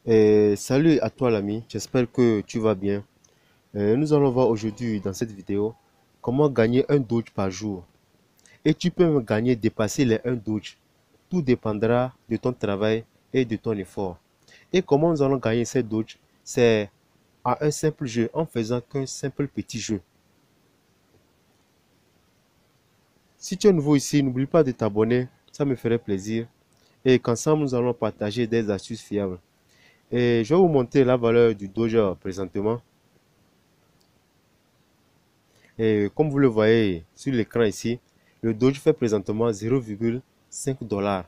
Salut à toi l'ami, j'espère que tu vas bien. Nous allons voir aujourd'hui dans cette vidéo comment gagner un Doge par jour. Et tu peux même gagner, dépasser les 1 Doge. Tout dépendra de ton travail et de ton effort. Et comment nous allons gagner ces Doge? C'est à un simple jeu, en faisant qu'un simple petit jeu. Si tu es nouveau ici, n'oublie pas de t'abonner, ça me ferait plaisir. Et qu'ensemble, nous allons partager des astuces fiables. Et je vais vous montrer la valeur du Doge présentement. Et comme vous le voyez sur l'écran ici, le Doge fait présentement 0,5 dollars.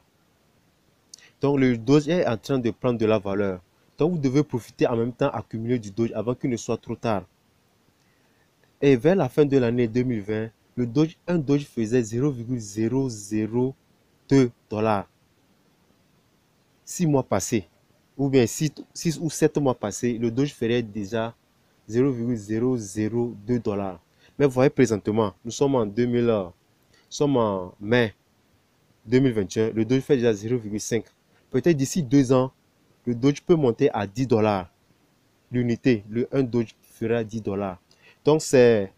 Donc le Doge est en train de prendre de la valeur. Donc vous devez profiter en même temps accumuler du Doge avant qu'il ne soit trop tard. Et vers la fin de l'année 2020, un Doge faisait 0,002 dollars. 6 mois passés, ou bien 6 ou 7 mois passés, le Doge ferait déjà 0,002 dollars. Mais vous voyez présentement, nous sommes en mai 2021, le Doge fait déjà 0,5. Peut-être d'ici 2 ans, le Doge peut monter à 10 dollars. L'unité, le 1 Doge fera 10 dollars. Donc c'est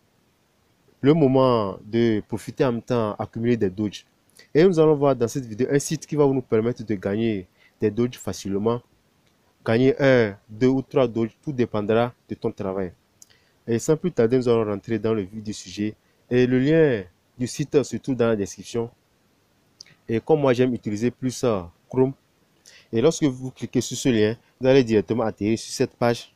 le moment de profiter en même temps, accumuler des Doge. Et nous allons voir dans cette vidéo un site qui va nous permettre de gagner des Doge facilement. Gagner un, 2 ou 3 Doge, tout dépendra de ton travail. Et sans plus tarder, nous allons rentrer dans le vif du sujet. Et le lien du site se trouve dans la description. Et comme moi j'aime utiliser plus Chrome, et lorsque vous cliquez sur ce lien, vous allez directement atterrir sur cette page.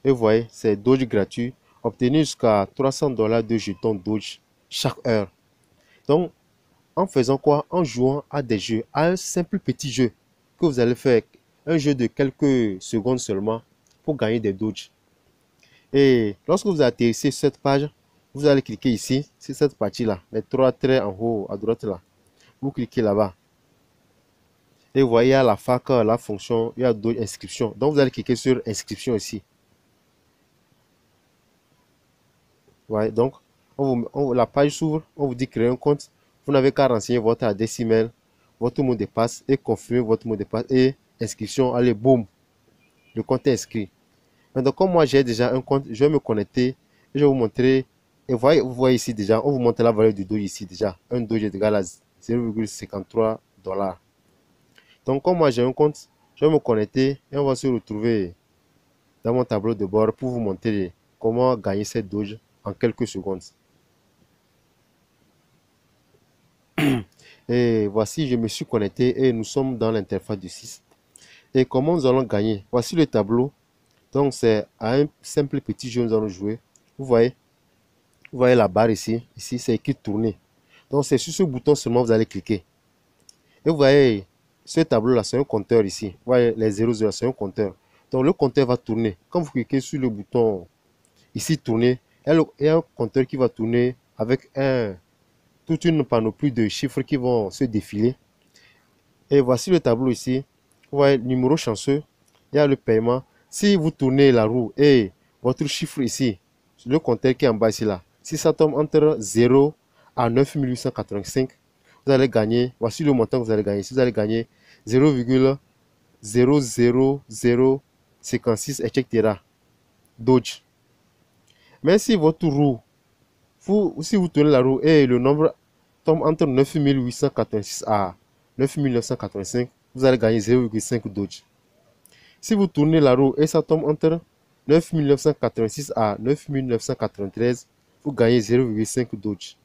Et vous voyez, c'est Doge gratuit. Obtenir jusqu'à 300 dollars de jetons Doge chaque heure. Donc, en faisant quoi? En jouant à des jeux, à un simple petit jeu que vous allez faire, un jeu de quelques secondes seulement pour gagner des Doge. Et lorsque vous atterrissez sur cette page, vous allez cliquer ici, sur cette partie-là, les trois traits en haut à droite là. Vous cliquez là-bas. Et vous voyez, il y a la fac, la fonction, il y a d'autres inscriptions. Donc, vous allez cliquer sur inscription ici. Ouais, donc, la page s'ouvre, on vous dit créer un compte. Vous n'avez qu'à renseigner votre adresse email, votre mot de passe et confirmer votre mot de passe et inscription. Allez, boum, le compte est inscrit. Maintenant, comme moi j'ai déjà un compte, je vais me connecter et je vais vous montrer. Et vous voyez ici déjà, on vous montre la valeur du Doge ici déjà. Un Doge est égal à 0,53 dollars. Donc, comme moi j'ai un compte, je vais me connecter et on va se retrouver dans mon tableau de bord pour vous montrer comment gagner cette Doge en quelques secondes. Et voici, je me suis connecté et nous sommes dans l'interface du site. Et comment nous allons gagner? Voici le tableau. Donc, c'est à un simple petit jeu nous allons jouer. Vous voyez la barre ici. Ici, c'est écrit tourner. Donc, c'est sur ce bouton seulement que vous allez cliquer. Et vous voyez, ce tableau-là, c'est un compteur ici. Vous voyez, les 0, c'est un compteur. Donc, le compteur va tourner. Quand vous cliquez sur le bouton ici, tourner, il y a un compteur qui va tourner avec toute une panoplie de chiffres qui vont se défiler. Et voici le tableau ici. Vous voyez, numéro chanceux. Il y a le paiement. Si vous tournez la roue et votre chiffre ici, le compteur qui est en bas ici là, si ça tombe entre 0 à 9885, vous allez gagner, voici le montant que vous allez gagner. Si vous allez gagner 0,00056, etc. Doge. Mais si votre roue, si vous tournez la roue et le nombre tombe entre 9886 à 9985, vous allez gagner 0,5 Doge. Si vous tournez la roue et ça tombe entre 9986 à 9993, vous gagnez 0,5 Doge.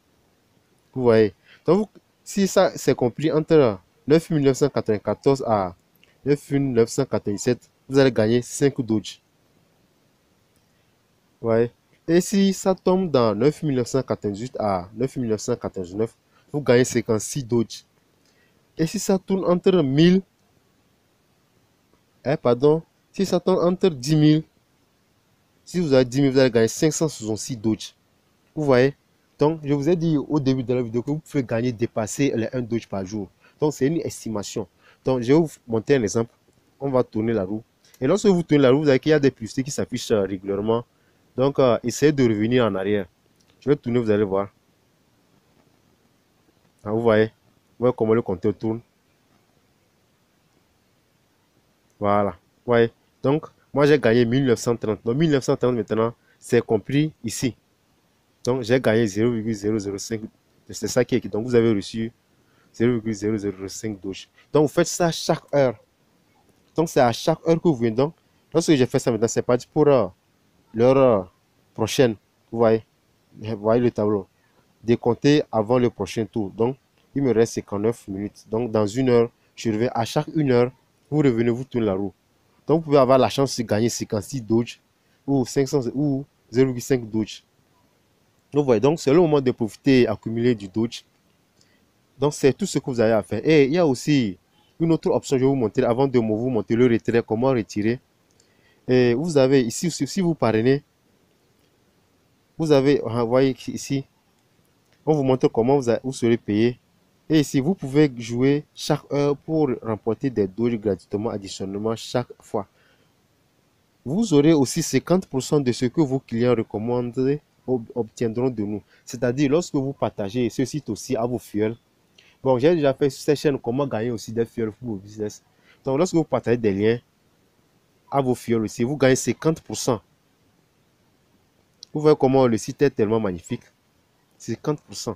Vous voyez. Donc, si ça c'est compris entre 9994 à 9997, vous allez gagner 5 Doge. Ouais. Et si ça tombe dans 9988 à 9999, vous gagnez 56 Doge. Et si ça tourne entre 1000, pardon, si ça tourne entre 10 000, si vous avez 10 000, vous allez gagner 566 Doge. Vous voyez? Donc, je vous ai dit au début de la vidéo que vous pouvez gagner, dépasser les 1 Doge par jour. Donc, c'est une estimation. Donc, je vais vous montrer un exemple. On va tourner la roue. Et lorsque vous tournez la roue, vous voyez qu'il y a des publicités qui s'affichent régulièrement. Donc, essayez de revenir en arrière. Je vais tourner, vous allez voir. Ah, vous voyez comment le compteur tourne. Voilà. Ouais. Donc, moi, j'ai gagné 1930. Donc, 1930 maintenant, c'est compris ici. Donc, j'ai gagné 0,005. C'est ça qui est. Donc, vous avez reçu 0,005 Doge. Donc, vous faites ça chaque heure. Donc, c'est à chaque heure que vous venez. Donc, lorsque j'ai fait ça maintenant, c'est parti pour l'heure prochaine. Vous voyez le tableau. Décompter avant le prochain tour. Donc, il me reste 59 minutes. Donc, dans une heure, je reviens. À chaque une heure, vous revenez, vous tournez la roue. Donc, vous pouvez avoir la chance de gagner 56 Doge ou 500 ou 0,5 Doge. Donc, vous voyez, donc c'est le moment de profiter et accumuler du Doge. Donc, c'est tout ce que vous avez à faire. Et il y a aussi une autre option, je vais vous montrer avant de vous montrer le retrait, comment retirer. Et vous avez ici, si vous parrainez, vous avez, vous voyez ici, on vous montre comment vous serez payé. Et ici, vous pouvez jouer chaque heure pour remporter des Doge gratuitement, additionnellement chaque fois. Vous aurez aussi 50% de ce que vos clients recommandent obtiendront de nous. C'est-à-dire, lorsque vous partagez ce site aussi à vos fuels. Bon, j'ai déjà fait sur cette chaîne comment gagner aussi des fuels pour vos business. Donc, lorsque vous partagez des liens à vos fuels aussi, vous gagnez 50%. Vous voyez comment le site est tellement magnifique. 50%.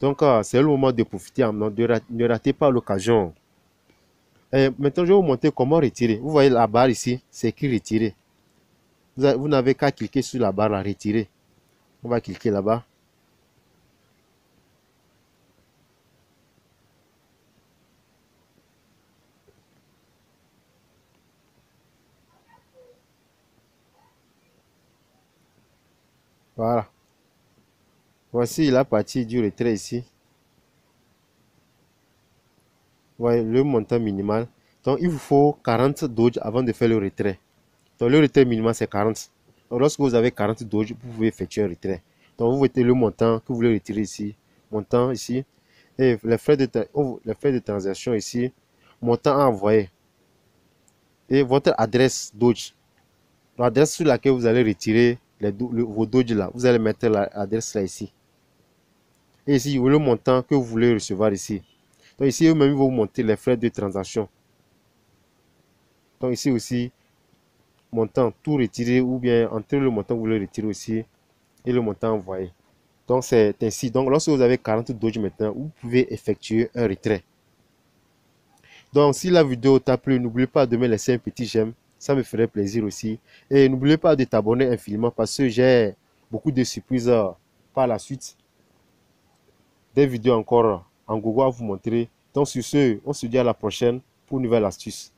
Donc, c'est le moment de profiter. Ne ratez pas l'occasion. Maintenant, je vais vous montrer comment retirer. Vous voyez la barre ici, c'est écrit retirer. Vous n'avez qu'à cliquer sur la barre à retirer. On va cliquer là-bas. Voilà. Voici la partie du retrait ici. Voyez le montant minimal. Donc, il vous faut 40 Doge avant de faire le retrait. Donc, le retrait minimal, c'est 40. Donc, lorsque vous avez 40 Doge, vous pouvez effectuer un retrait. Donc, vous mettez le montant que vous voulez retirer ici. Montant ici. Et les frais de transaction ici. Montant à envoyer. Et votre adresse Doge. L'adresse sur laquelle vous allez retirer vos Doge là. Vous allez mettre l'adresse là ici. Et ici, le montant que vous voulez recevoir ici. Donc ici, eux-mêmes, ils vont vous montrer les frais de transaction. Donc ici aussi, montant tout retiré ou bien entre le montant que vous voulez retirer aussi et le montant envoyé. Donc c'est ainsi. Donc lorsque vous avez 40 Doge maintenant, vous pouvez effectuer un retrait. Donc si la vidéo t'a plu, n'oubliez pas de me laisser un petit j'aime. Ça me ferait plaisir aussi. Et n'oubliez pas de t'abonner infiniment parce que j'ai beaucoup de surprises par la suite. Des vidéos encore en Google à vous montrer. Donc sur ce, on se dit à la prochaine pour une nouvelle astuce.